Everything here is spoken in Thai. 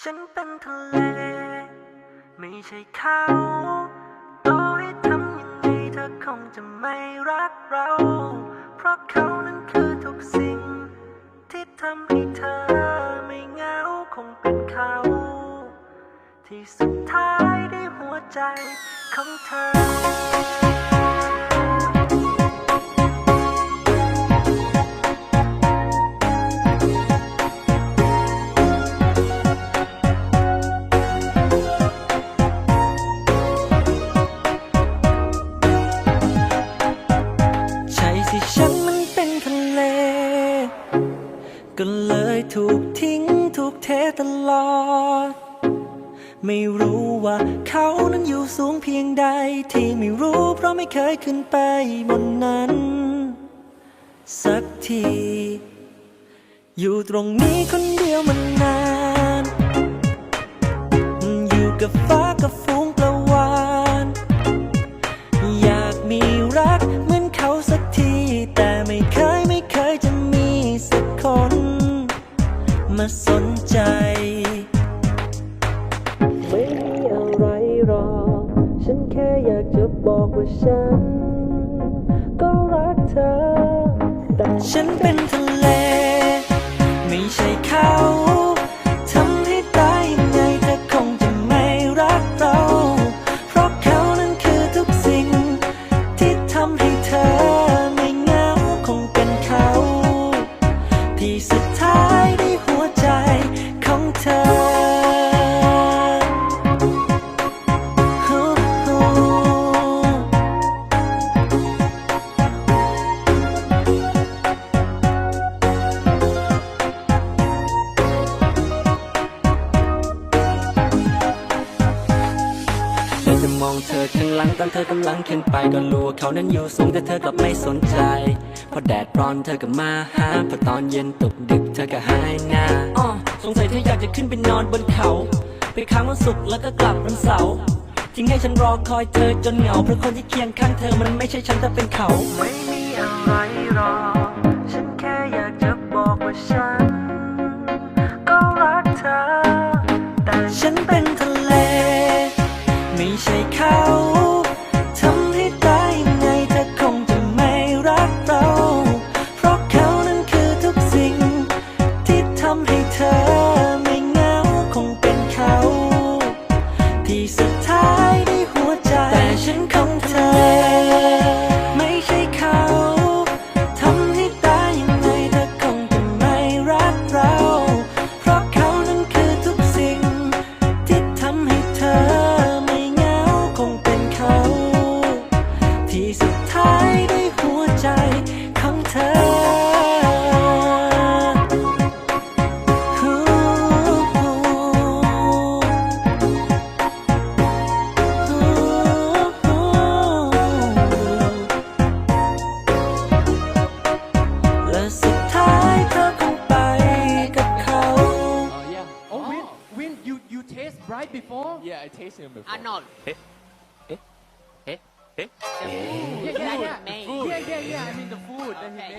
ฉันเป็นทะเลไม่ใช่เขาต่อให้ทำยังไงเธอคงจะไม่รักเราเพราะเขานั้นคือทุกสิ่งที่ทำให้เธอไม่เหงาคงเป็นเขาที่สุดท้ายได้หัวใจของเธอฉันมันเป็นทะเลก็เลยถูกทิ้งถูกเทตลอดไม่รู้ว่าเขานั้นอยู่สูงเพียงใดที่ไม่รู้เพราะไม่เคยขึ้นไปบนนั้นสักทีอยู่ตรงนี้คนเดียวมันนานอยู่กับฟ้ากับฝูงปลาวานอยากมีรักเหมือนเขาสักทีแต่ไม่เคยจะมีสักคนมาสนใจไม่มีอะไรหรอกฉันแค่อยากจะบอกว่าฉันก็รักเธอแต่ฉันเป็นทะเลไม่ใช่เขาทำให้ตายยังไงเธอคงจะไม่รักเราเพราะเขานั้นคือทุกสิ่งที่ทำให้เธอไม่เหงาคงเป็นเขาที่สุดท้ายได้หัวใจของเธอมองเธอข้างหลังตอนเธอกำลังขึ้นไปก็รู้ว่าเขานั้นอยู่สูงแต่เธอกลับไม่สนใจพอแดดร้อนเธอก็มาหาพอตอนเย็นตกดึกเธอก็หายหน้าสงสัยเธออยากจะขึ้นไปนอนบนเขาไปค้างวันศุกร์แล้วก็กลับวันเสาร์ทิ้งให้ฉันรอคอยเธอจนเหงาเพราะคนที่เคียงข้างเธอมันไม่ใช่ฉันแต่เป็นเขาไม่มีอะไรหรอกฉันแค่อยากจะบอกว่าฉันก็รักเธอแต่ฉันเป็นทะเลไม่ใช่เขาทำให้ตายยังไงเธอคงจะไม่รักเราเพราะเขานั้นคือทุกสิ่งที่ทำให้เธอไม่เหงาคงเป็นเขาที่สุดท้ายได้หัวใจแต่ฉันของเธอไม่ใช่เขาทำให้ตายยังไงเธอคงจะไม่รักเราเพราะเขานั้นคือทุกสิ่งที่ทำให้เธอที่สุดท้ายได้หัวใจของเธอและสุดท้ายเธอคงไปกับเขา Oh, Win, you taste bright before? Yeah, I tasted him before. Arnold. Yeah, I mean the food that he made.